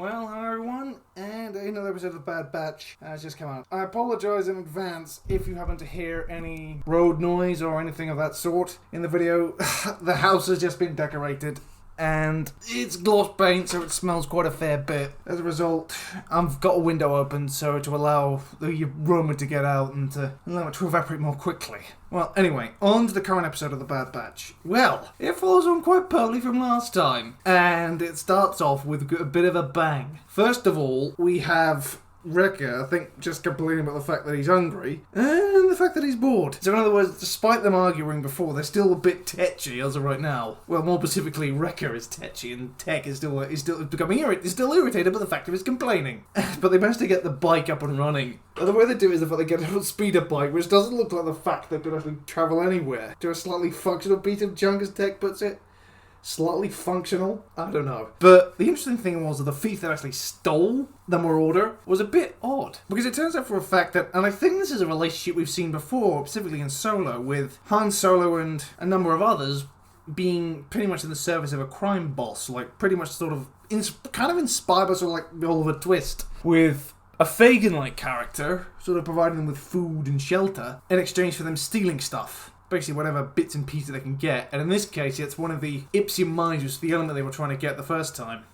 Well, hello everyone, and another episode of The Bad Batch has just come out. I apologise in advance if you happen to hear any road noise or anything of that sort in the video. The house has just been decorated, and it's gloss paint, so it smells quite a fair bit. As a result, I've got a window open so to allow the aroma to get out and to allow it to evaporate more quickly. Well, anyway, on to the current episode of The Bad Batch. Well, it follows on quite pearly from last time, and it starts off with a bit of a bang. First of all, we have Wrecker, I think, just complaining about the fact that he's hungry, and the fact that he's bored. So in other words, despite them arguing before, they're still a bit tetchy as of right now. Well, more specifically, Wrecker is tetchy, and Tech is still becoming irritated by the fact of his complaining. But they managed to get the bike up and running. And the way they do it is the fact they get a speeder bike, which doesn't look like the fact they could actually travel anywhere. To a slightly functional piece of junk, as Tech puts it. Slightly functional? I don't know. But the interesting thing was that the thief that actually stole the Marauder was a bit odd. Because it turns out for a fact that, and I think this is a relationship we've seen before, specifically in Solo, with Han Solo and a number of others being pretty much in the service of a crime boss. Like, pretty much sort of, kind of inspired by sort of like Oliver Twist, with a Fagin-like character, sort of providing them with food and shelter, in exchange for them stealing stuff. Basically whatever bits and pieces they can get. And in this case, it's one of the Ipsium mines, which is the element they were trying to get the first time.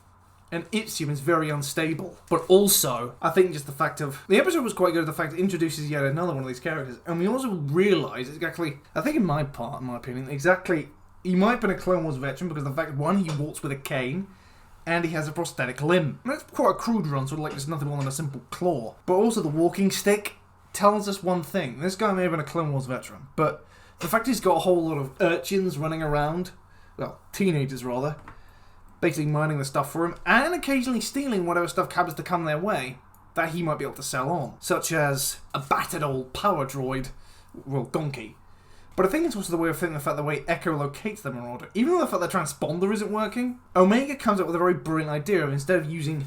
And Ipsium is very unstable. But also, I think just the fact of... The episode was quite good at the fact it introduces yet another one of these characters. And we also realise exactly... I think in my opinion, exactly... He might have been a Clone Wars veteran because of the fact, one, he walks with a cane. And he has a prosthetic limb. And that's quite a crude run, sort of like there's nothing more than a simple claw. But also the walking stick tells us one thing. This guy may have been a Clone Wars veteran, but... The fact he's got a whole lot of urchins running around, well, teenagers rather, basically mining the stuff for him, and occasionally stealing whatever stuff happens to come their way that he might be able to sell on, such as a battered old power droid, well, donkey. But I think it's also the way of thinking the fact the way Echo locates the Marauder. Even though the fact the transponder isn't working, Omega comes up with a very brilliant idea of instead of using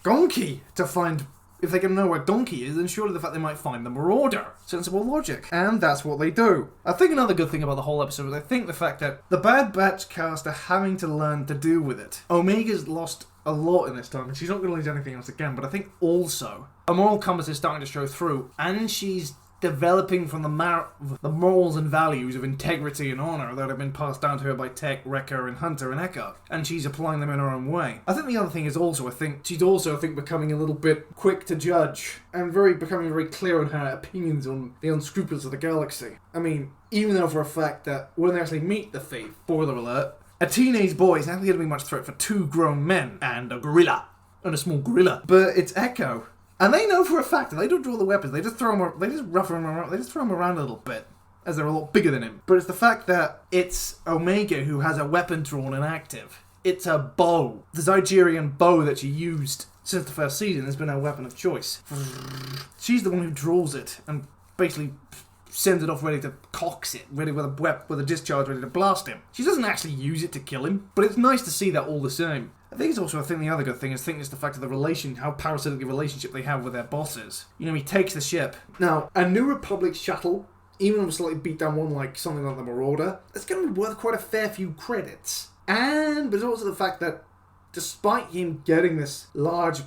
Donkey to find... If they can know where Donkey is, then surely the fact they might find the Marauder. Sensible logic. And that's what they do. I think another good thing about the whole episode is I think the fact that the Bad Batch cast are having to learn to deal with it. Omega's lost a lot in this time, and she's not going to lose anything else again, but I think also a moral compass is starting to show through, and she's developing from the morals and values of integrity and honour that have been passed down to her by Tech, Wrecker, and Hunter, and Echo, and she's applying them in her own way. I think the other thing is also, she's also becoming a little bit quick to judge, and becoming very clear on her opinions on the unscrupulous of the galaxy. I mean, even though for a fact that when they actually meet the thief, spoiler alert, a teenage boy is not going to be much threat for two grown men, and a gorilla, and a small gorilla. But it's Echo. And they know for a fact that they don't draw the weapons, they just throw them around a little bit, as they're a lot bigger than him. But it's the fact that it's Omega who has a weapon drawn and active. It's a bow. The Zygerian bow that she used since the first season has been her weapon of choice. She's the one who draws it and basically sends it off ready to cocks it, ready with a discharge ready to blast him. She doesn't actually use it to kill him, but it's nice to see that all the same. I think it's also, the other good thing is the fact of how parasitic the relationship they have with their bosses. You know, he takes the ship. Now, a New Republic shuttle, even with a slightly beat down one like something like the Marauder, it's going to be worth quite a fair few credits. And there's also the fact that despite him getting this large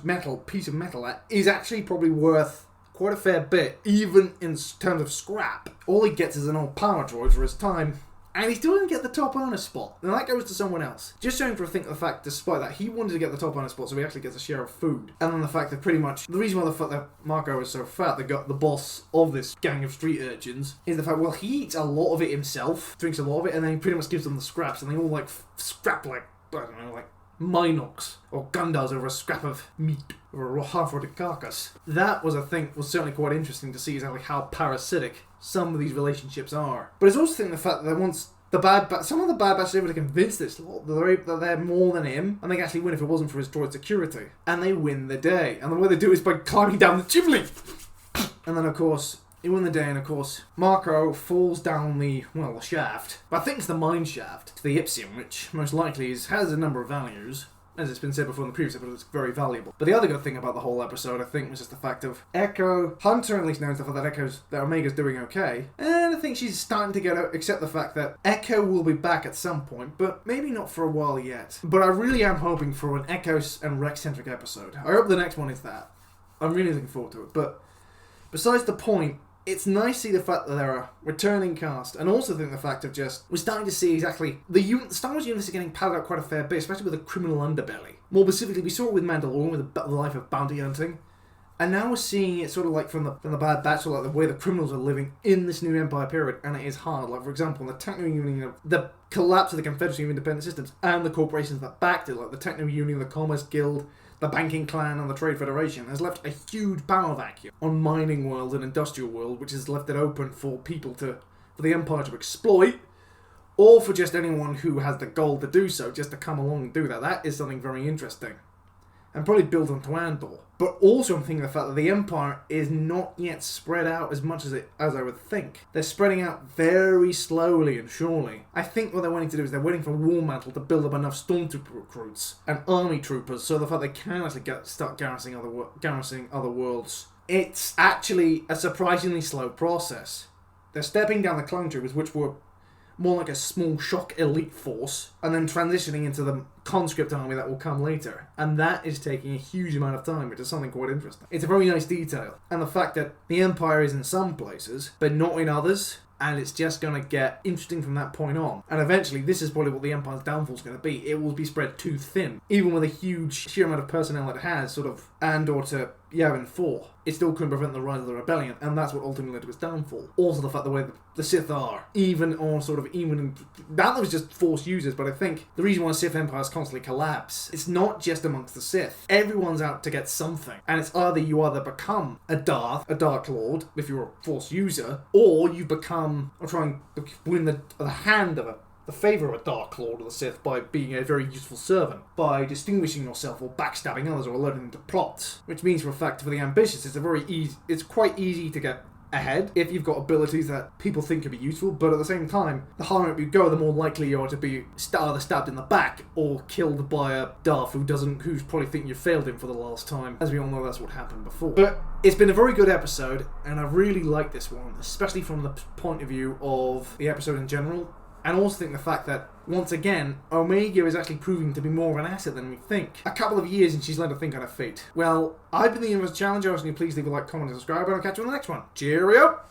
piece of metal, that is actually probably worth quite a fair bit, even in terms of scrap. All he gets is an old power droid for his time. And he still didn't get the top owner spot. And that goes to someone else. Just showing for the fact, despite that, he wanted to get the top owner spot so he actually gets a share of food. And then the fact that pretty much, the reason why the fact that Marco is so fat, the boss of this gang of street urchins, is the fact, well, he eats a lot of it himself, drinks a lot of it, and then he pretty much gives them the scraps, and they all scrap I don't know, Minox or Gundars over a scrap of meat or a half-rotted carcass. That was certainly quite interesting to see exactly how parasitic some of these relationships are. But it's also the fact that once some of the Bad Batch are able to convince this lot that they're more than him, and they can actually win if it wasn't for his droid security. And they win the day. And the way they do it is by climbing down the chimney. And then, of course, they win the day, and of course, Marco falls down the shaft. But I think it's the mine shaft to the Ipsium, which most likely has a number of values. as it's been said before in the previous episode, it's very valuable. But the other good thing about the whole episode, I think, was just the fact of Echo, Hunter at least knows the fact that Omega's doing okay, and I think she's starting to accept the fact that Echo will be back at some point, but maybe not for a while yet. But I really am hoping for an Echo and Rex-centric episode. I hope the next one is that. I'm really looking forward to it. But besides the point, it's nice to see the fact that there are returning cast, and also think the fact of just, we're starting to see exactly, the Star Wars universe is getting padded out quite a fair bit, especially with the criminal underbelly. More specifically, we saw it with Mandalorian, with the life of bounty hunting, and now we're seeing it sort of like from the Bad Batch, like the way the criminals are living in this new Empire period, and it is hard. Like, for example, the Techno Union, the collapse of the Confederacy of Independent Systems, and the corporations that backed it, like the Techno Union, the Commerce Guild, the Banking Clan, and the Trade Federation, has left a huge power vacuum on mining world and industrial world, which has left it open for for the Empire to exploit, or for just anyone who has the goal to do so, just to come along and do that. That is something very interesting, and probably built onto Andor. But also I'm thinking of the fact that the Empire is not yet spread out as much as I would think. They're spreading out very slowly and surely. I think what they're waiting to do is they're waiting for Warmantle to build up enough stormtrooper recruits and army troopers so the fact they can actually start garrisoning other worlds. It's actually a surprisingly slow process. They're stepping down the clone troopers, which were more like a small shock elite force, and then transitioning into the conscript army that will come later. And that is taking a huge amount of time, which is something quite interesting. It's a very nice detail. And the fact that the Empire is in some places, but not in others, and it's just going to get interesting from that point on. And eventually, this is probably what the Empire's downfall is going to be. It will be spread too thin. Even with a huge sheer amount of personnel it has, sort of, Andor to Yavin 4, it still couldn't prevent the rise of the rebellion, and that's what ultimately led to its downfall. Also the fact the way the Sith are, even that was just Force users, but I think the reason why Sith Empires constantly collapse, it's not just amongst the Sith. Everyone's out to get something, and it's either you become a Dark Lord, if you're a Force user, or you become, or try and win the hand of the favour of a Dark Lord of the Sith by being a very useful servant, by distinguishing yourself or backstabbing others or alerting them to plots. Which means for a fact, for the ambitious, it's quite easy to get ahead if you've got abilities that people think could be useful, but at the same time, the higher up you go, the more likely you are to be either stabbed in the back or killed by a Darth who's probably thinking you failed him for the last time. As we all know, that's what happened before. But it's been a very good episode, and I really like this one, especially from the point of view of the episode in general. And also think the fact that, once again, Omega is actually proving to be more of an asset than we think. A couple of years and she's led to think on her fate. Well, I've been the Universe Challenger. I was going to please leave a like, comment, and subscribe, and I'll catch you on the next one. Cheerio!